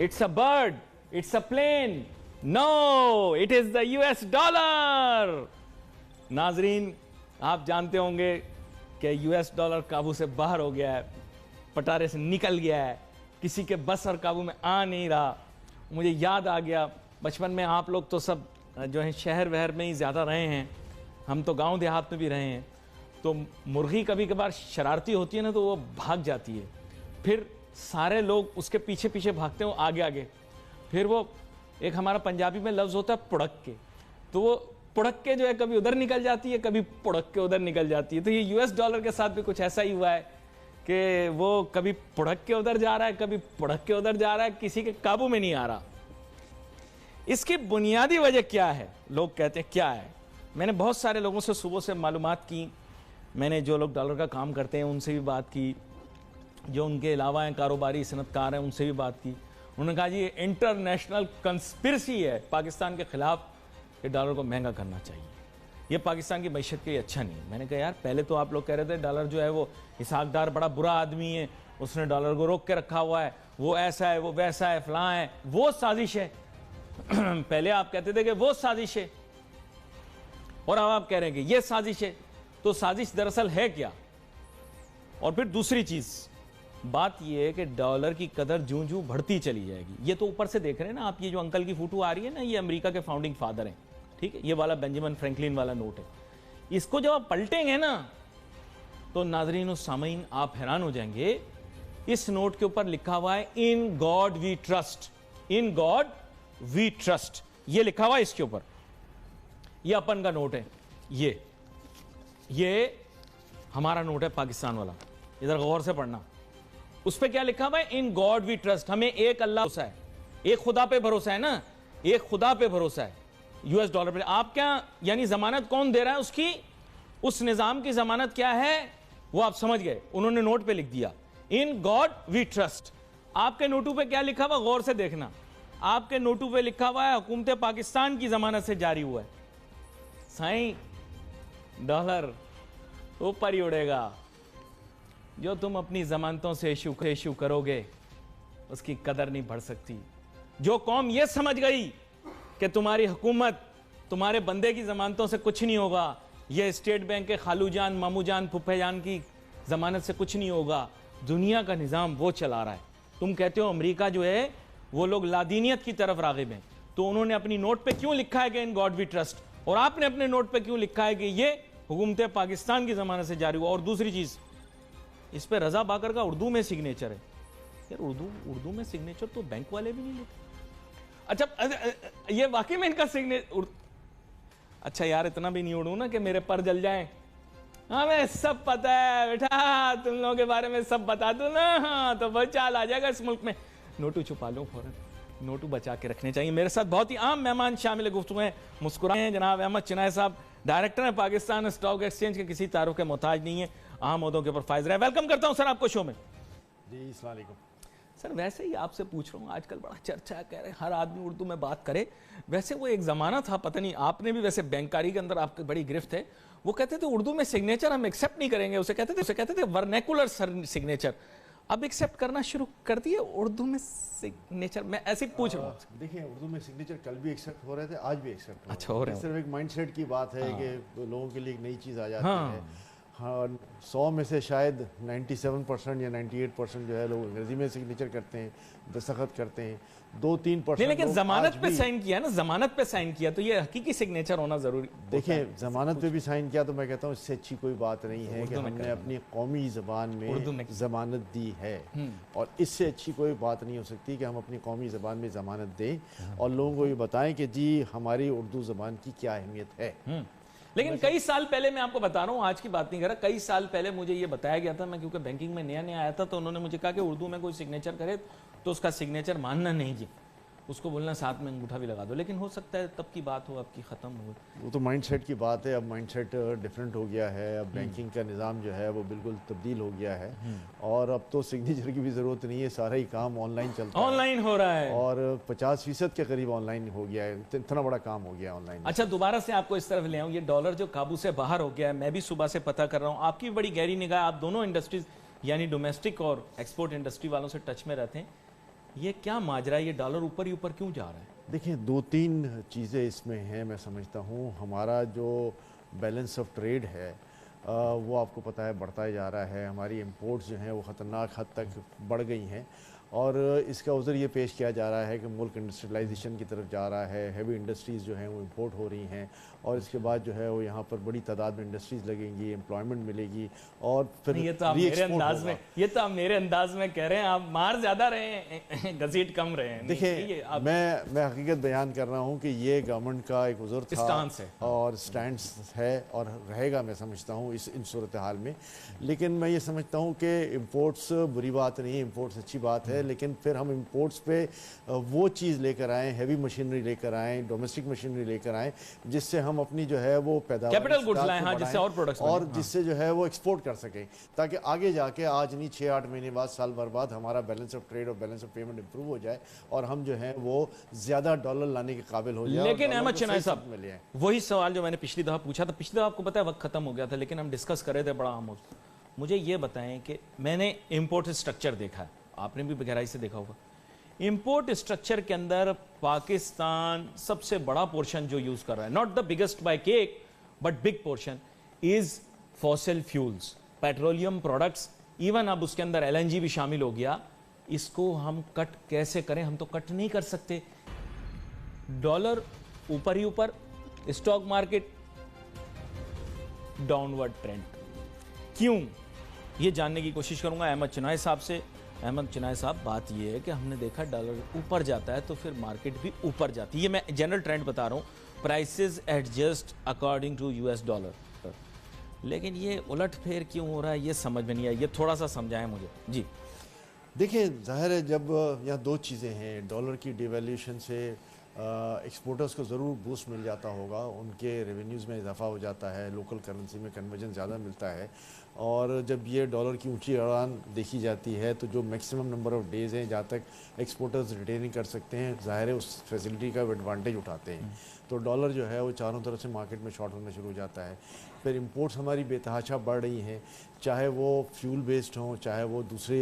It's a bird, it's a plane. No, it is the US dollar. नाजरीन, आप जानते होंगे कि यूएस डॉलर काबू से बाहर हो गया है, पटारे से निकल गया है, किसी के बस और काबू में आ नहीं रहा। मुझे याद आ गया बचपन में, आप लोग तो सब जो है शहर वहर में ही ज़्यादा रहे हैं, हम तो गांव देहात में भी रहे हैं। तो मुर्गी कभी कभार शरारती होती है ना, तो वो भाग जाती है, फिर सारे लोग उसके पीछे पीछे भागते हैं, वो आगे आगे। फिर वो एक हमारा पंजाबी में लफ्ज़ होता है पुड़क के, तो वो पुड़क के जो है कभी उधर निकल जाती है, कभी पुड़क के उधर निकल जाती है। तो ये यूएस डॉलर के साथ भी कुछ ऐसा ही हुआ है कि वो कभी पुड़क के उधर जा रहा है, कभी पुड़क के उधर जा रहा है, किसी के काबू में नहीं आ रहा। इसकी बुनियादी वजह क्या है? लोग कहते हैं क्या है। मैंने बहुत सारे लोगों से सुबह से मालूमात की, मैंने जो लोग डॉलर का काम करते हैं उनसे भी बात की, जो उनके अलावा हैं कारोबारी सनतकार हैं उनसे भी बात की। उन्होंने कहा जी ये इंटरनेशनल कंस्पिरेसी है पाकिस्तान के खिलाफ कि डॉलर को महंगा करना चाहिए, ये पाकिस्तान की मैशत के लिए अच्छा नहीं है। मैंने कहा यार पहले तो आप लोग कह रहे थे डॉलर जो है वो इसहाक डार बड़ा बुरा आदमी है, उसने डॉलर को रोक के रखा हुआ है, वो ऐसा है, वो वैसा है, फलां है, वो साजिश है। पहले आप कहते थे कि वो साजिश है, और अब आप कह रहे हैं कि ये साजिश है। तो साजिश दरअसल है क्या? और फिर दूसरी चीज बात यह है कि डॉलर की कदर जूं जूं बढ़ती चली जाएगी। ये तो ऊपर से देख रहे हैं ना आप, ये जो अंकल की फोटो आ रही है ना, ये अमेरिका के फाउंडिंग फादर हैं, ठीक है, ये वाला बेंजामिन फ्रैंकलिन वाला नोट है। इसको जब आप पलटेंगे ना तो नाजरीन और सामीन आप हैरान हो जाएंगे। इस नोट के ऊपर लिखा हुआ है in God we trust, in God we trust, ये लिखा हुआ है इसके ऊपर। ये अपन का नोट है, ये हमारा नोट है पाकिस्तान वाला, इधर गौर से पढ़ना। उस पे क्या लिखा हुआ है? इन गॉड वी ट्रस्ट, हमें एक अल्लाह भरोसा है, एक खुदा पे भरोसा है ना, एक खुदा पे भरोसा है यूएस डॉलर पे। आप क्या यानी जमानत कौन दे रहा है उसकी? उस निजाम की जमानत क्या है वो आप समझ गए, उन्होंने नोट पे लिख दिया इन गॉड वी ट्रस्ट। आपके नोटों पे क्या लिखा हुआ गौर से देखना, आपके नोटों पे लिखा हुआ है हुकूमत पाकिस्तान की जमानत से जारी हुआ है। साईं डॉलर ऊपर ही उड़ेगा, जो तुम अपनी जमानतों से इशू करोगे उसकी कदर नहीं बढ़ सकती। जो कौम ये समझ गई कि तुम्हारी हुकूमत तुम्हारे बंदे की जमानतों से कुछ नहीं होगा, ये स्टेट बैंक के खालू जान मामू जान फुफ्फे जान की जमानत से कुछ नहीं होगा, दुनिया का निज़ाम वो चला रहा है। तुम कहते हो अमेरिका जो है वो लोग लादीनियत की तरफ रागिब हैं, तो उन्होंने अपनी नोट पे क्यों लिखा है कि इन गॉड वी ट्रस्ट, और आपने अपने नोट पे क्यों लिखा है कि ये हुकूमत पाकिस्तान की जमानत से जारी हुआ? और दूसरी चीज, इस पे रजा बाकर का उर्दू में सिग्नेचर है। यार उर्दू में सिग्नेचर तो बैंक वाले भी नहीं लेते। अच्छा ये वाकई में इनका सिग्नेचर? अच्छा यार इतना भी नहीं उड़ू ना कि मेरे पर जल जाएं। हमें सब पता है बेटा, तुम लोगों के बारे में सब बता दो ना, हाँ तो बहुत चाल आ जाएगा इस मुल्क में। नोटू छुपा लो फौरन, नोटू बचा के रखने चाहिए। मेरे साथ बहुत ही आम मेहमान शामिल गुफ्तगू में मुस्कुराए हैं जनाब अहमद चिनाई साहब, डायरेक्टर है पाकिस्तान स्टॉक एक्सचेंज के, किसी तारुफ के मोहताज नहीं है, अहम ओहदों के ऊपर फायज रहे। वेलकम करता हूं सर आपको शो में। जी अस्सलाम वालेकुम सर। वैसे ही आपसे पूछ रहा हूँ, आजकल बड़ा चर्चा है, कह रहे हर आदमी उर्दू में बात करे। वैसे वो एक ज़माना था, पता नहीं आपने भी वैसे बैंकारी के अंदर आपकी बड़ी गिरफ्त है, वो कहते थे उर्दू में सिग्नेचर हम एक्सेप्ट नहीं करेंगे, उसे कहते थे वर्नैकुलर सिग्नेचर। अब एक्सेप्ट करना शुरू कर दिए उर्दू में सिग्नेचर? मैं ऐसे पूछ रहा हूँ। देखिए उर्दू में सिग्नेचर कल भी एक्सेप्ट हो रहे थे, आज भी एक्सेप्ट हो रहे हैं। सिर्फ एक माइंडसेट की बात है कि लोगों के लिए एक नई चीज़ आ जाती है। हाँ 100 में से शायद 97% या 98% जो है लोग अंग्रेजी में सिग्नेचर करते हैं, दस्तखत करते हैं, 2-3%। लेकिन जमानत पे साइन किया ना, जमानत पे साइन किया तो ये हकीकी सिग्नेचर होना जरूरी। देखिए जमानत पे भी साइन किया तो मैं कहता हूँ इससे अच्छी कोई बात नहीं है कि हमने अपनी कौमी ज़बान में जमानत दी है, और इससे अच्छी कोई बात नहीं हो सकती कि हम अपनी कौमी ज़बान में जमानत दें और लोगों को ये बताएं कि जी हमारी उर्दू ज़बान की क्या अहमियत है। लेकिन कई साल पहले, मैं आपको बता रहा हूँ, आज की बात नहीं कर रहा, कई साल पहले मुझे ये बताया गया था, मैं क्योंकि बैंकिंग में नया नया आया था, तो उन्होंने मुझे कहा कि उर्दू में कोई सिग्नेचर करे तो उसका सिग्नेचर मानना नहीं जी, उसको बोलना साथ में अंगूठा भी लगा दो। लेकिन हो सकता है तब की बात हो, अब की ख़त्म हो। वो तो माइंडसेट की बात है, अब माइंडसेट डिफरेंट हो गया है, अब बैंकिंग का निज़ाम जो है वो बिल्कुल तब्दील हो गया है, और अब तो सिग्नेचर की भी ज़रूरत नहीं है, सारा ही काम ऑनलाइन चलता है, ऑनलाइन हो रहा है, और 50% के करीब ऑनलाइन हो गया है, इतना बड़ा काम हो गया ऑनलाइन। अच्छा दोबारा से आपको इस तरफ ले आऊँ, ये डॉलर जो काबू से बाहर हो गया है, मैं भी सुबह से पता कर रहा हूँ, आपकी बड़ी गहरी निगाह, आप दोनों इंडस्ट्रीज यानी डोमेस्टिक और एक्सपोर्ट इंडस्ट्री वालों से टच में रहते हैं। ये क्या माजरा है, ये डॉलर ऊपर ही ऊपर क्यों जा रहा है? देखिए, 2-3 चीज़ें इसमें हैं। मैं समझता हूँ हमारा जो बैलेंस ऑफ ट्रेड है वो आपको पता है बढ़ता ही जा रहा है। हमारी इंपोर्ट्स जो हैं वो ख़तरनाक हद तक बढ़ गई हैं और इसका उज़र ये पेश किया जा रहा है कि मुल्क इंडस्ट्रियलाइजेशन की तरफ जा रहा है, हैवी इंडस्ट्रीज़ जो हैं वो इंपोर्ट हो रही हैं और इसके बाद जो है वो यहाँ पर बड़ी तादाद में इंडस्ट्रीज़ लगेंगी, एम्प्लॉयमेंट मिलेगी और फिर ये तो आप मेरे अंदाज में कह रहे हैं, आप मार ज़्यादा रहे हैं, घसीट कम रहे हैं। देखिए, मैं हकीकत बयान कर रहा हूँ कि ये गवर्नमेंट का एक उज़र था और स्टैंड है और रहेगा, मैं समझता हूँ इन सूरत हाल में। लेकिन मैं ये समझता हूँ कि इम्पोर्ट्स बुरी बात नहीं है, इम्पोर्ट्स अच्छी बात है, लेकिन फिर हम इंपोर्ट्स पे वो चीज़ लेकर आएँ, हैवी मशीनरी लेकर आएँ, डोमेस्टिक मशीनरी लेकर आएँ, जिससे हम अपनी जो है वो पैदावार कैपिटल गुड्स लाएं, हाँ, जिससे और प्रोडक्ट्स और जिससे जो है वो एक्सपोर्ट कर सकें, ताकि आगे जाके आज नहीं 6-8 महीने बाद, साल भर बाद हमारा बैलेंस ऑफ ट्रेड और बैलेंस ऑफ पेमेंट इंप्रूव हो जाए और हम जो है वो ज़्यादा डॉलर लाने के काबिल हो जाए। लेकिन अहमद चिनाई साहब, वही सवाल जो मैंने पिछली दफ़ा पूछा था, पिछली दफ़ा आपको पता है वक्त खत्म हो गया था, लेकिन हम डिस्कस कर रहे थे बड़ा आमोज। मुझे ये बताएं कि मैंने इम्पोर्ट स्ट्रक्चर देखा है, आपने भी गहराई से देखा होगा। इंपोर्ट स्ट्रक्चर के अंदर पाकिस्तान सबसे बड़ा पोर्शन जो यूज कर रहा है, not the biggest by cake but big portion, is fossil fuels, petroleum products. Even अब उसके अंदर एलएनजी भी शामिल हो गया। इसको हम कट कैसे करें? हम तो कट नहीं कर सकते। डॉलर ऊपर ही ऊपर, स्टॉक मार्केट डाउनवर्ड ट्रेंड, क्यों? ये जानने की कोशिश करूंगा अहमद चिनाई साहब से। अहमद चिनाई साहब, बात ये है कि हमने देखा डॉलर ऊपर जाता है तो फिर मार्केट भी ऊपर जाती है। ये मैं जनरल ट्रेंड बता रहा हूँ, prices adjust according to US dollar. लेकिन ये उलट फेर क्यों हो रहा है, ये समझ में नहीं आया। ये थोड़ा सा समझाएं मुझे जी। देखिए, जाहिर है जब यहाँ दो चीज़ें हैं, डॉलर की डिवैल्यूएशन से एक्सपोर्टर्स को ज़रूर बूस्ट मिल जाता होगा, उनके रेवेन्यूज़ में इजाफा हो जाता है, लोकल करेंसी में कन्वर्जन ज़्यादा मिलता है। और जब ये डॉलर की ऊंची उड़ान देखी जाती है तो जो मैक्सिमम नंबर ऑफ़ डेज़ हैं जहाँ तक एक्सपोर्टर्स रिटेनिंग कर सकते हैं, ज़ाहिर है उस फैसिलिटी का एडवांटेज उठाते हैं। तो डॉलर जो है वो चारों तरफ से मार्केट में शॉर्ट होना शुरू हो जाता है। फिर इंपोर्ट्स हमारी बेतहाशा बढ़ रही हैं, चाहे वो फ्यूल बेस्ड हों, चाहे वो दूसरे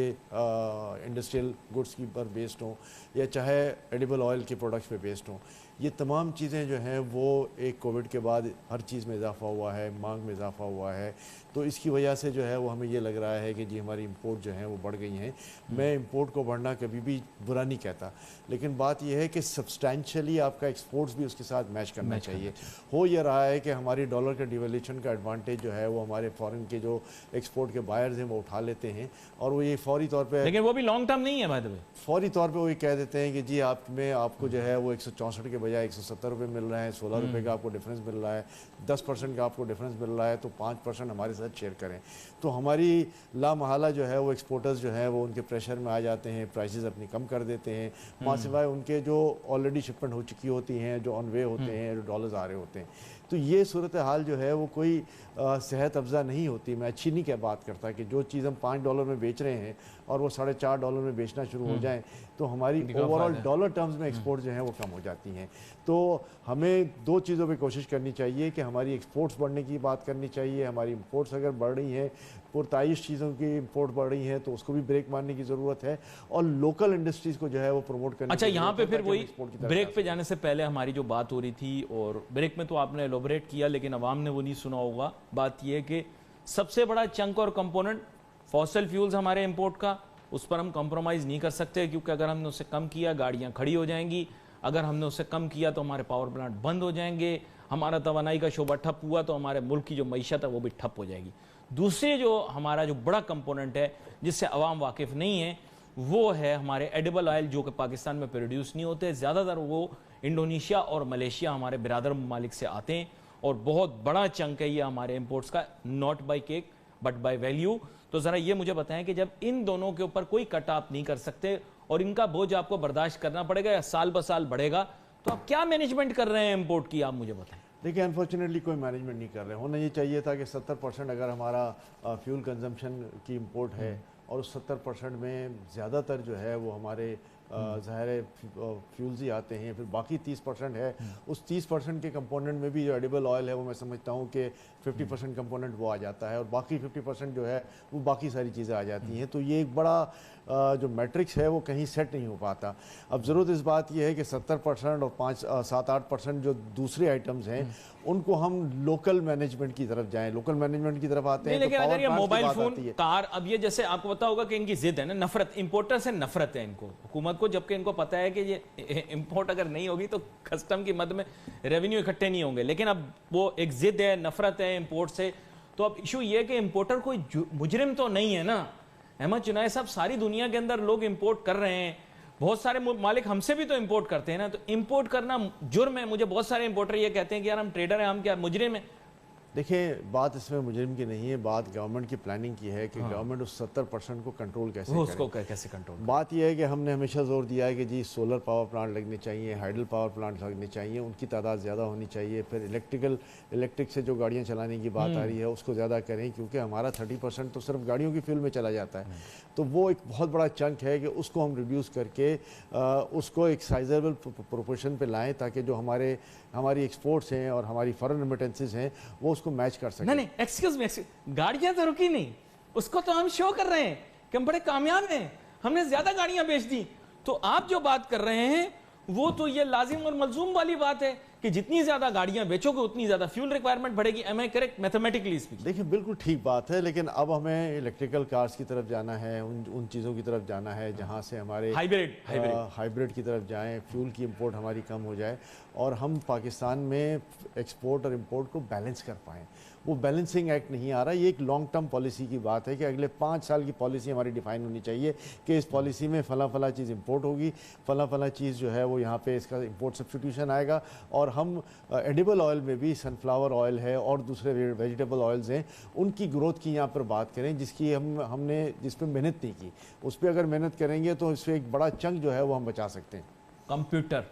इंडस्ट्रियल गुड्स की पर बेस्ड हों, या चाहे एडिबल ऑयल के प्रोडक्ट्स पे बेस्ड हों। ये तमाम चीज़ें जो हैं वो एक कोविड के बाद हर चीज़ में इजाफा हुआ है, मांग में इजाफा हुआ है। तो इसकी वजह से जो है वो हमें ये लग रहा है कि जी हमारी इंपोर्ट जो है वो बढ़ गई हैं। मैं इंपोर्ट को बढ़ना कभी भी बुरा नहीं कहता, लेकिन बात यह है कि सब्सटैंशियली आपका एक्सपोर्ट्स भी उसके साथ मैच करना चाहिए। हो ये रहा है कि हमारी डॉलर के डिवैल्यूएशन का एडवांटेज जो है वो हमारे फॉरेन के जो एक्सपोर्ट के बायर्स हैं वो उठा लेते हैं और वो ये फौरी तौर पे, लेकिन वो भी लॉन्ग टर्म नहीं है बाय द वे, फौरी तौर पे वो ये कह देते हैं कि जी आपको जो है वो 164 के बजाय 170 रुपये मिल रहे हैं, 16 रुपये का आपको डिफरेंस मिल रहा है, 10% का आपको डिफरेंस मिल रहा है, तो 5% हमारे साथ शेयर करें। तो हमारी लामहला जो है वो एक्सपोर्टर्स जो है वो उनके प्रेशर में आ जाते हैं, प्राइसेस अपनी कम कर देते हैं। वहाँ सिवाय उनके जो ऑलरेडी शिपमेंट हो चुकी होती हैं, जो ऑन वे होते हैं, जो डॉलर्स आ रहे होते हैं। तो ये सूरत हाल जो है वो कोई सेहत अफजा नहीं होती। मैं अच्छी नहीं बात करता कि जो चीज़ हम $5 में बेच रहे हैं और वो $4.5 में बेचना शुरू हो जाए तो हमारी ओवरऑल डॉलर टर्म्स में एक्सपोर्ट जो है वो कम हो जाती हैं। तो हमें दो चीज़ों पे कोशिश करनी चाहिए कि हमारी एक्सपोर्ट्स बढ़ने की बात करनी चाहिए, हमारी इंपोर्ट्स अगर बढ़ रही हैं, पुरताइश चीज़ों की इंपोर्ट बढ़ रही है तो उसको भी ब्रेक मारने की ज़रूरत है और लोकल इंडस्ट्रीज़ को जो है वो प्रमोट करने। अच्छा, यहाँ पे फिर वही ब्रेक पे जाने से पहले हमारी जो बात हो रही थी, और ब्रेक में तो आपने एलोबरेट किया लेकिन अवाम ने वो नहीं सुना होगा। बात यह है कि सबसे बड़ा चंक और कंपोनेंट फॉसिल फ्यूल्स हमारे इंपोर्ट का, उस पर हम कॉम्प्रोमाइज़ नहीं कर सकते, क्योंकि अगर हमने उससे कम किया गाड़ियाँ खड़ी हो जाएंगी, अगर हमने उससे कम किया तो हमारे पावर प्लांट बंद हो जाएंगे, हमारा तवानाई का शोबा ठप हुआ तो हमारे मुल्क की जो मईशत है वो भी ठप हो जाएगी। दूसरे जो हमारा जो बड़ा कंपोनेंट है जिससे अवाम वाकिफ़ नहीं है वो है हमारे एडिबल ऑयल, जो कि पाकिस्तान में प्रोड्यूस नहीं होते, ज़्यादातर वो इंडोनेशिया और मलेशिया हमारे बिरादर ममालिक से आते हैं और बहुत बड़ा चंक है ये हमारे इंपोर्ट्स का, not by cake but by value. तो ज़रा ये मुझे बताएं कि जब इन दोनों के ऊपर कोई कट आप नहीं कर सकते और इनका बोझ आपको बर्दाश्त करना पड़ेगा या साल ब साल बढ़ेगा, तो आप क्या मैनेजमेंट कर रहे हैं इंपोर्ट की, आप मुझे बताएं। देखिए, अनफॉर्चुनेटली कोई मैनेजमेंट नहीं कर रहे। होना ये चाहिए था कि 70% अगर हमारा फ्यूल कंजम्पशन की इंपोर्ट है और उस 70% में ज़्यादातर जो है वो हमारे ज़ाहिर फ्यूल्स ही आते हैं, फिर बाकी 30% है, उस 30% के कंपोनेंट में भी जो एडिबल ऑयल है वो मैं समझता हूँ कि 50% कंपोनेंट वो आ जाता है और बाकी 50% जो है वो बाकी सारी चीज़ें आ जाती हैं। तो ये एक बड़ा जो मैट्रिक्स है वो कहीं सेट नहीं हो पाता। अब ज़रूरत इस बात ये है कि 70% और 7-8% जो दूसरे आइटम्स हैं उनको हम लोकल मैनेजमेंट की तरफ जाएं, लोकल मैनेजमेंट की तरफ आते हैं। लेकिन तो अगर ये मोबाइल फोन, है। कार, अब ये जैसे आपको पता होगा कि इनकी जिद है ना, नफरत, इंपोर्टर से नफरत है इनको, हुकूमत को, जबकि इनको पता है कि ये इंपोर्ट अगर नहीं होगी तो कस्टम की मद में रेवेन्यू इकट्ठे नहीं होंगे। लेकिन अब वो एक जिद है, नफरत है इंपोर्ट से। तो अब इशू ये है कि इंपोर्टर कोई मुजरिम तो नहीं है ना। अहमद चुनाई साहब, सारी दुनिया के अंदर लोग इंपोर्ट कर रहे हैं, बहुत सारे मालिक हमसे भी तो इंपोर्ट करते हैं ना। तो इंपोर्ट करना जुर्म है। मुझे बहुत सारे इंपोर्टर ये कहते हैं कि यार हम ट्रेडर हैं, हम क्या मुजरिम हैं। देखिए, बात इसमें मुजरिम की नहीं है, बात गवर्नमेंट की प्लानिंग की है कि गवर्नमेंट उस 70% को कंट्रोल कैसे करे। उसको कैसे कंट्रोल। बात यह है कि हमने हमेशा जोर दिया है कि जी सोलर पावर प्लांट लगने चाहिए, हाइडल पावर प्लांट लगने चाहिए, उनकी तादाद ज़्यादा होनी चाहिए। फिर इलेक्ट्रिक से जो गाड़ियाँ चलाने की बात आ रही है उसको ज़्यादा करें, क्योंकि हमारा 30% तो सिर्फ गाड़ियों की फ्यूल में चला जाता है। तो वो एक बहुत बड़ा चंक है कि उसको हम रिड्यूस करके उसको एक साइजेबल प्रोपोर्शन पे लाएं, ताकि जो हमारी एक्सपोर्ट्स हैं और हमारी फॉरेन रेमिटेंसेस हैं वो उसको मैच कर सकें। नहीं, एक्सक्यूज मी, गाड़ियां तो रुकी नहीं, उसको तो हम शो कर रहे हैं कि हम बड़े कामयाब हैं, हमने ज्यादा गाड़ियां बेच दी। तो आप जो बात कर रहे हैं वो तो ये लाजिम और मलजूम वाली बात है कि जितनी ज्यादा गाड़ियां बेचोगे उतनी ज्यादा फ्यूल रिक्वायरमेंट बढ़ेगी। Am I correct mathematically speaking? देखिए, बिल्कुल ठीक बात है, लेकिन अब हमें इलेक्ट्रिकल कार्स की तरफ जाना है, उन चीज़ों की तरफ जाना है जहां से हमारे हाइब्रिड की तरफ जाएं, फ्यूल की इंपोर्ट हमारी कम हो जाए और हम पाकिस्तान में एक्सपोर्ट और इंपोर्ट को बैलेंस कर पाएँ। वो बैलेंसिंग एक्ट नहीं आ रहा। ये एक लॉन्ग टर्म पॉलिसी की बात है कि अगले 5 साल की पॉलिसी हमारी डिफाइन होनी चाहिए कि इस पॉलिसी में फला चीज़ इंपोर्ट होगी, फला चीज़ जो है वो यहाँ पे इसका इंपोर्ट सब्स्टिट्यूशन आएगा। और हम एडिबल ऑयल में भी सनफ्लावर ऑयल है और दूसरे वेजिटेबल ऑयल्स हैं, उनकी ग्रोथ की यहाँ पर बात करें जिसकी हमने जिस पर मेहनत नहीं की, उस पर अगर मेहनत करेंगे तो इससे एक बड़ा चंक जो है वो हम बचा सकते हैं। Computer,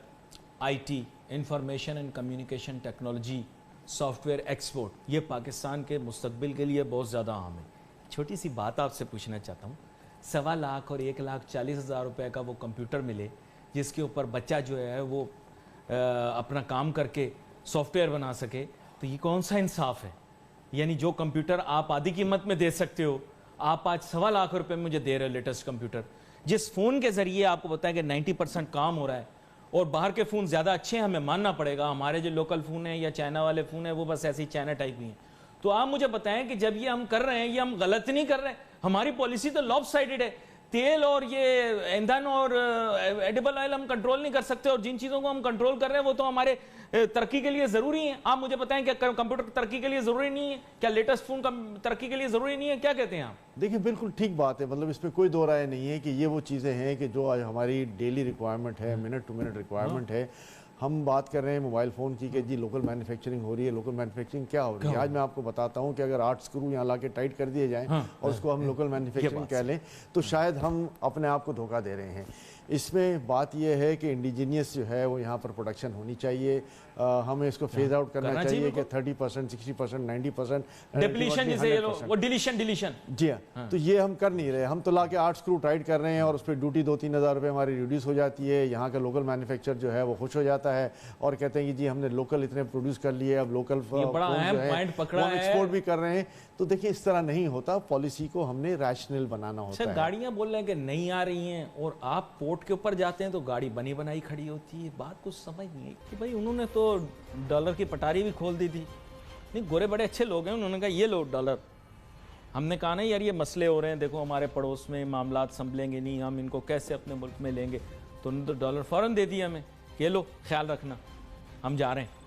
IT, information and communication technology, software export, ये पाकिस्तान के मुस्तकबिल के लिए बहुत ज़्यादा अहम है। छोटी सी बात आपसे पूछना चाहता हूँ, 1.25 लाख और 1,40,000 रुपये का वो कंप्यूटर मिले जिसके ऊपर बच्चा जो है वो अपना काम करके सॉफ्टवेयर बना सके, तो ये कौन सा इंसाफ है? यानी जो कंप्यूटर आप आधी कीमत में दे सकते हो, आप आज 1.25 लाख रुपये मुझे दे रहे हो लेटेस्ट कंप्यूटर, जिस फ़ोन के ज़रिए आपको बताया कि 90% काम हो रहा है। और बाहर के फ़ोन ज़्यादा अच्छे हैं, हमें मानना पड़ेगा, हमारे जो लोकल फ़ोन हैं या चाइना वाले फ़ोन हैं वो बस ऐसे ही चाइना टाइप ही हैं। तो आप मुझे बताएं कि जब ये हम कर रहे हैं, ये हम गलत नहीं कर रहे हैं? हमारी पॉलिसी तो लॉपसाइडेड है। तेल और ये ईंधन और एडिबल ऑयल हम कंट्रोल नहीं कर सकते, और जिन चीज़ों को हम कंट्रोल कर रहे हैं वो तो हमारे तरक्की के लिए ज़रूरी है। आप मुझे बताएं क्या कंप्यूटर तरक्की के लिए ज़रूरी नहीं है? क्या लेटेस्ट फ़ोन का तरक्की के लिए ज़रूरी नहीं है? क्या कहते हैं आप? देखिए, बिल्कुल ठीक बात है, मतलब इस पर कोई दो राय नहीं है कि ये वो चीज़ें हैं कि जो आज हमारी डेली रिक्वायरमेंट है, मिनट टू मिनट रिक्वायरमेंट है। हम बात कर रहे हैं मोबाइल फ़ोन की कि जी लोकल मैन्युफैक्चरिंग हो रही है। लोकल मैन्युफैक्चरिंग क्या हो रही है? आज मैं आपको बताता हूँ कि अगर 8 स्क्रू यहाँ ला के टाइट कर दिए जाएँ और उसको हम लोकल मैन्युफैक्चरिंग कह लें, तो शायद हम अपने आप को धोखा दे रहे हैं। इसमें बात यह है कि इंडिजीनियस जो है वो यहाँ पर प्रोडक्शन होनी चाहिए। हमें इसको फेज आउट करना चाहिए कि 30%, 60%, 90% डिलीशन। जी हाँ, तो ये हम कर नहीं रहे। हम तो ला के 8 स्क्रू टाइट कर रहे हैं और उस पर ड्यूटी 2-3 हज़ार रुपये हमारी रिड्यूस हो जाती है। यहाँ का लोकल मैन्युफैक्चर जो है वो खुश हो जाता है और कहते हैं कि जी हमने लोकल इतने प्रोड्यूस कर लिए, अब लोकल एक्सपोर्ट भी कर रहे हैं। तो देखिए, इस तरह नहीं होता। पॉलिसी को हमने रैशनल बनाना होता है। गाड़ियां बोल रहे हैं कि नहीं आ रही हैं और आप पोर्ट के ऊपर जाते हैं तो गाड़ी बनी बनाई खड़ी होती है। बात कुछ समझ नहीं है कि भाई उन्होंने तो डॉलर की पटारी भी खोल दी थी। नहीं, गोरे बड़े अच्छे लोग हैं, उन्होंने कहा ये लो डॉलर। हमने कहा नहीं यार ये मसले हो रहे हैं, देखो हमारे पड़ोस में मामलात संभलेंगे नहीं, हम इनको कैसे अपने मुल्क में लेंगे। तो उन्होंने तो डॉलर फ़ौरन दे दिया हमें, ये लो ख्याल रखना हम जा रहे हैं।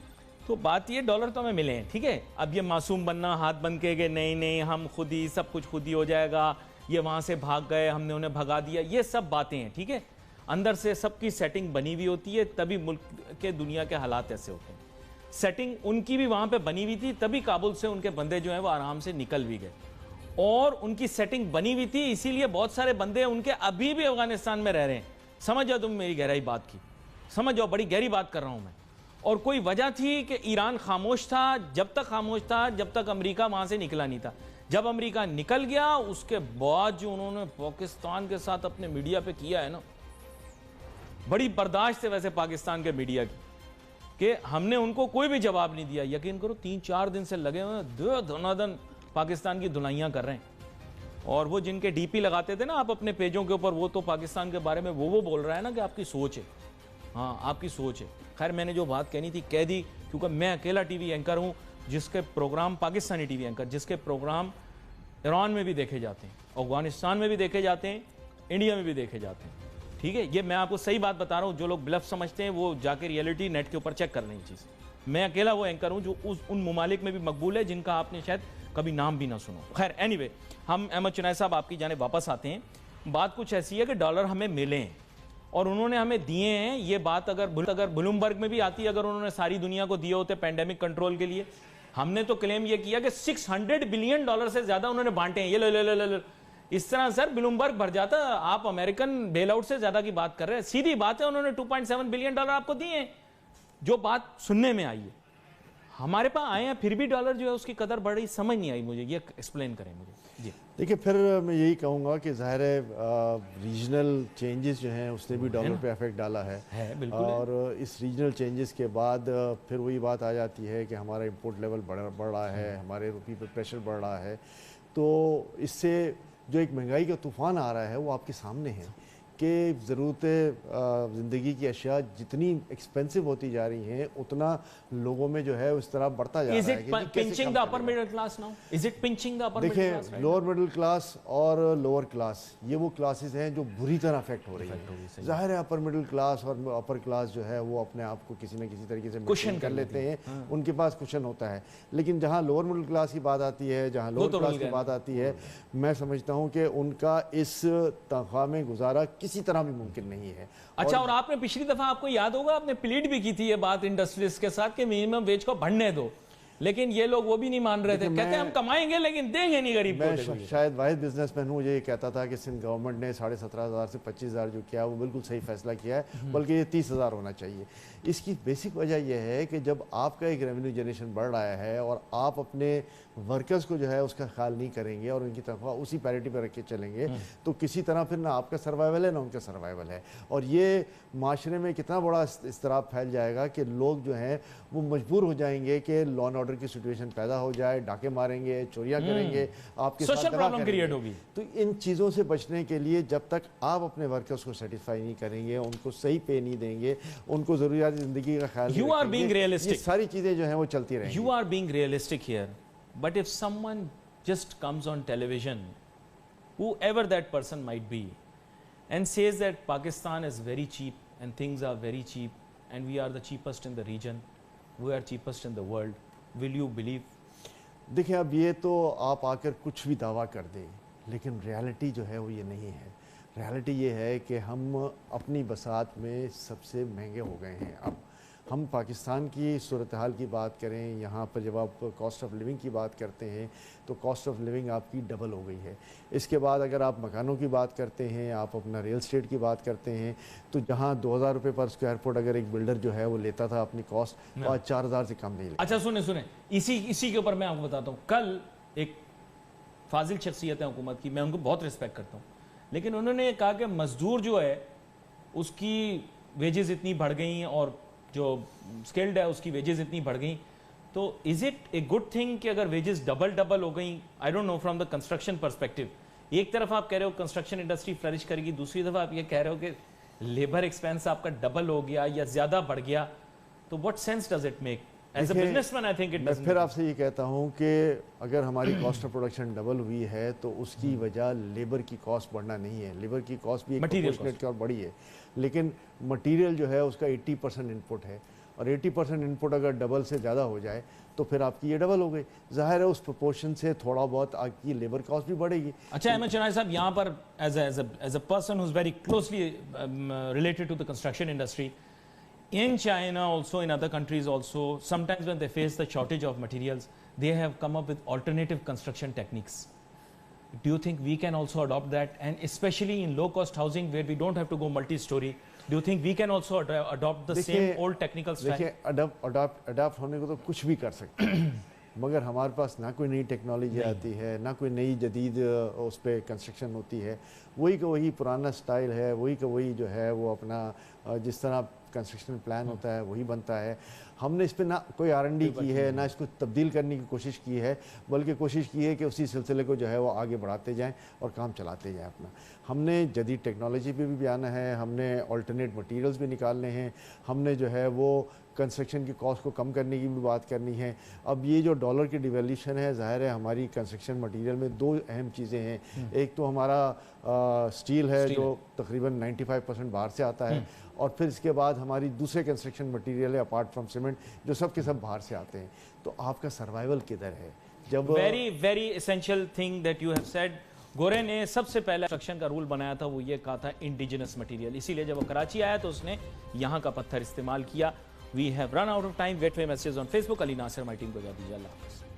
तो बात ये, डॉलर तो हमें मिले हैं, ठीक है। अब ये मासूम बनना, हाथ बन के गए, नहीं हम खुद ही सब कुछ खुद ही हो जाएगा, ये वहाँ से भाग गए, हमने उन्हें भगा दिया, ये सब बातें हैं, ठीक है। अंदर से सबकी सेटिंग बनी हुई होती है, तभी मुल्क के दुनिया के हालात ऐसे होते हैं। सेटिंग उनकी भी वहाँ पे बनी हुई थी, तभी काबुल से उनके बंदे जो हैं वो आराम से निकल भी गए। और उनकी सेटिंग बनी हुई थी, इसीलिए बहुत सारे बंदे उनके अभी भी अफगानिस्तान में रह रहे हैं। समझ जाओ तुम मेरी गहराई बात की, समझ जाओ, बड़ी गहरी बात कर रहा हूँ मैं। और कोई वजह थी कि ईरान खामोश था, जब तक खामोश था जब तक अमेरिका वहाँ से निकला नहीं था। जब अमेरिका निकल गया उसके बाद जो उन्होंने पाकिस्तान के साथ अपने मीडिया पे किया है ना, बड़ी बर्दाश्त है वैसे पाकिस्तान के मीडिया की, कि हमने उनको कोई भी जवाब नहीं दिया। यकीन करो 3-4 दिन से लगे हुए धनाधन पाकिस्तान की धुनाइयाँ कर रहे हैं। اور وہ جن کے ڈی پی لگاتے تھے نا آپ اپنے پیجوں کے اوپر, وہ تو پاکستان کے بارے میں وہ بول رہا ہے نا کہ آپ کی سوچ ہے. ہاں آپ کی سوچ ہے. خیر میں نے جو بات کہنی تھی کہہ دی, کیونکہ میں اکیلا ٹی وی اینکر ہوں جس کے program, Pakistani T V anchor جس کے پروگرام ایران میں بھی دیکھے جاتے ہیں, افغانستان میں بھی دیکھے جاتے ہیں, انڈیا میں بھی دیکھے جاتے ہیں. ٹھیک ہے, یہ میں آپ کو صحیح بات بتا رہا ہوں. جو لوگ بلف سمجھتے ہیں وہ جا کے ریئلٹی نیٹ کے اوپر چیک کر لیں چیز. میں اکیلا وہ اینکر ہوں جو ان ممالک میں بھی مقبول ہے جن کا آپ نے شاید کبھی نام بھی نہ سنو. خیر اینی وے, ہم احمد چنائے صاحب آپ کی جانب واپس آتے ہیں. بات کچھ ایسی ہے کہ ڈالر ہمیں ملے ہیں اور انہوں نے ہمیں دیے ہیں. یہ بات اگر بلومبرگ میں بھی آتی, اگر انہوں نے ساری دنیا کو دیے ہوتے پینڈیمک کنٹرول کے لیے, ہم نے تو کلیم یہ کیا کہ $600 بلین سے زیادہ انہوں نے بانٹے ہیں. یہ لو اس طرح سر بلومبرگ بھر جاتا. آپ امریکن بیل آؤٹ سے زیادہ کی بات کر رہے ہیں. سیدھی بات ہے, انہوں نے $2.7 بلین آپ کو دیے ہیں. جو بات سننے میں آئی ہے, ہمارے پاس آئے ہیں پھر بھی ڈالر جو ہے اس کی قدر بڑھ رہی, سمجھ نہیں آئی مجھے. یہ ایکسپلین کریں مجھے. جی دیکھیں, پھر میں یہی کہوں گا کہ ظاہر ہے ریجنل چینجز جو ہیں اس نے بھی ڈالر پہ افیکٹ ڈالا ہے. اور اس ریجنل چینجز کے بعد پھر وہی بات آ جاتی ہے کہ ہمارا امپورٹ لیول بڑھ رہا ہے, ہمارے روپی پہ پریشر بڑھ رہا ہے. تو اس سے جو ایک مہنگائی کا طوفان آ رہا ہے وہ آپ کے سامنے ہے کہ ضرورت زندگی کی اشیاء جتنی ایکسپینسو ہوتی جا رہی ہیں اتنا لوگوں میں جو ہے اس طرح بڑھتا جا رہا ہے. دیکھیں, لوور مڈل کلاس اور لوور کلاس یہ وہ کلاسز ہیں جو بری طرح افیکٹ ہو رہی ہیں. ظاہر ہے اپر مڈل کلاس اور اپر کلاس جو ہے وہ اپنے آپ کو کسی نہ کسی طریقے سے مینٹین کر لیتے ہیں, ان کے پاس کشن ہوتا ہے. لیکن جہاں لوور مڈل کلاس کی بات آتی ہے, جہاں لوور کلاس کی بات آتی ہے, میں سمجھتا ہوں کہ ان کا اس تنخواہ میں گزارا کسی طرح بھی ممکن نہیں ہے. اچھا, اور آپ نے پچھلی دفعہ, آپ کو یاد ہوگا, آپ نے پلیڈ بھی کی تھی یہ بات انڈسٹریز کے ساتھ کہ منیمم ویج کو بڑھنے دو, لیکن یہ لوگ وہ بھی نہیں مان رہے تھے. کہتے ہیں ہم کمائیں گے لیکن دیں گے نہیں غریب کو. میں شاید واحد بزنس مین ہوں یہ کہتا تھا کہ سندھ گورنمنٹ نے 17,500 سے 25,000 جو کیا وہ بالکل صحیح فیصلہ کیا ہے, بلکہ یہ 30,000 ہونا چاہیے. اس کی بیسک وجہ یہ ہے کہ جب آپ کا ایک ریونیو جنریشن بڑھ رہا ہے اور آپ اپنے ورکرز کو جو ہے اس کا خیال نہیں کریں گے اور ان کی تنخواہ اسی پیریٹی پہ رکھ کے چلیں گے, تو کسی طرح پھر نہ آپ کا سروائیول ہے نہ ان کا سروائیول ہے. اور یہ معاشرے میں کتنا بڑا اضطراب پھیل جائے گا کہ لوگ جو ہیں وہ مجبور ہو جائیں گے کہ لا اینڈ آرڈر کی سچویشن پیدا ہو جائے, ڈاکے ماریں گے, چوریاں کریں گے, آپ کے ساتھ دغا کریں گے. تو ان چیزوں سے بچنے کے لیے جب تک آپ اپنے ورکرز کو سیٹسفائی نہیں کریں گے, ان کو صحیح پے نہیں دیں گے, ان کو ضروریات زندگی کا خیال نہیں رکھیں گے, یہ ساری چیزیں جو ہیں وہ چلتی رہیں گی. You are being realistic here. But if someone just comes on television, whoever that person might be, and says that Pakistan is very cheap and things are very cheap and we are the cheapest in the region, we are cheapest in the world, will you believe? دیکھیں, اب یہ تو آپ آ کر کچھ بھی دعویٰ کر دیں, لیکن ریالٹی جو ہے وہ یہ نہیں ہے. ریالٹی یہ ہے کہ ہم اپنی بساط میں سب سے مہنگے ہو گئے ہیں. اب ہم پاکستان کی صورتحال کی بات کریں, یہاں پر جب آپ کاسٹ آف لیونگ کی بات کرتے ہیں تو کاسٹ آف لیونگ آپ کی ڈبل ہو گئی ہے. اس کے بعد اگر آپ مکانوں کی بات کرتے ہیں, آپ اپنا ریل اسٹیٹ کی بات کرتے ہیں, تو جہاں 2,000 روپے پر اسکوائر فٹ اگر ایک بلڈر جو ہے وہ لیتا تھا اپنی کاسٹ, تو آج 4,000 سے کم نہیں لیتا. اچھا سنیں, اسی کے اوپر میں آپ کو بتاتا ہوں. کل ایک فاضل شخصیت ہے حکومت کی, میں ان کو بہت رسپیکٹ کرتا ہوں, لیکن انہوں نے کہا کہ مزدور جو ہے اس کی ویجز اتنی بڑھ گئیں اور جو اسکلڈ ہے اس کی ویجز اتنی بڑھ گئیں, تو is it a good thing کہ اگر ویجز ڈبل ہو گئیں؟ I don't know from the construction perspective. ایک طرف آپ کہہ رہے ہو کنسٹرکشن انڈسٹری فلرش کرے گی, دوسری طرف آپ یہ کہہ رہے ہو کہ لیبر ایکسپینس آپ کا ڈبل ہو گیا یا زیادہ بڑھ گیا, تو what sense does it make as a business man? I think it doesn't. پھر آپ سے یہ کہتا ہوں کہ اگر ہماری کاسٹ آف پروڈکشن ڈبل ہوئی ہے تو اس کی وجہ لیبر کی کاسٹ بڑھنا نہیں ہے. لیبر کی کاسٹ بھی ایک پروپورشنیٹ کی اور بڑھی ہے, لیکن مٹیریل جو ہے اس کا 80% انپٹ ہے, اور 80% انپٹ اگر ڈبل سے زیادہ ہو جائے تو پھر آپ کی یہ ڈبل ہو گئی. ظاہر ہے اس پروپورشن سے تھوڑا بہت آپ کی لیبر کاسٹ بھی بڑھے گی. اچھا احمد چنائے صاحب, یہاں پر as a person who is very closely related to the construction industry, in China also, in other countries also, sometimes when they face the shortage of materials, they have come up with alternative construction techniques. Do you think we can also adopt that? And especially in low cost housing where we don't have to go multi-story, do you think we can also adopt the same old technical style? دیکھیں, adapt ہونے کو تو کچھ بھی کر سکتے ہیں, مگر ہمارے پاس نہ کوئی نئی ٹیکنالوجی آتی ہے, نہ کوئی نئی جدید اس پہ کنسٹرکشن ہوتی ہے. وہی کہ وہی پرانا سٹائل ہے, وہی کہ وہی جو ہے وہ اپنا जिस तरह कंस्ट्रक्शन प्लान होता है वही बनता है। हमने इस पे ना कोई R&D की है, ना इसको तब्दील करने की कोशिश की है, बल्कि कोशिश की है कि उसी सिलसिले को जो है वो आगे बढ़ाते जाएं और काम चलाते जाएं अपना। हमने जदीद टेक्नोलॉजी पे भी आना है, हमने अल्टरनेट मटेरियल्स भी निकालने हैं, हमने जो है वो कंस्ट्रक्शन की कॉस्ट को कम करने की भी बात करनी है। अब ये जो डॉलर की डिवैल्यूएशन है, ज़ाहिर है हमारी कंस्ट्रक्शन मटेरियल में दो अहम चीज़ें हैं। एक तो हमारा स्टील है जो तकरीबन 95% बाहर से आता है, और फिर इसके बाद हमारी दूसरे कंस्ट्रक्शन मटेरियल है अपार्ट फ्रॉम सीमेंट, जो सब के सब बाहर से आते हैं। तो आपका सर्वाइवल किधर है? जब very very essential thing that you have said. गोरे ने सबसे पहले कंस्ट्रक्शन का रूल बनाया था, वो ये कहा था इंडिजिनस मटेरियल। इसीलिए जब वो कराची आया तो उसने यहाँ का पत्थर इस्तेमाल किया। We have run out of time. Wait for messages on Facebook. Ali Nasir, my team को जा दीजिए। अल्लाह हाफ़िज़।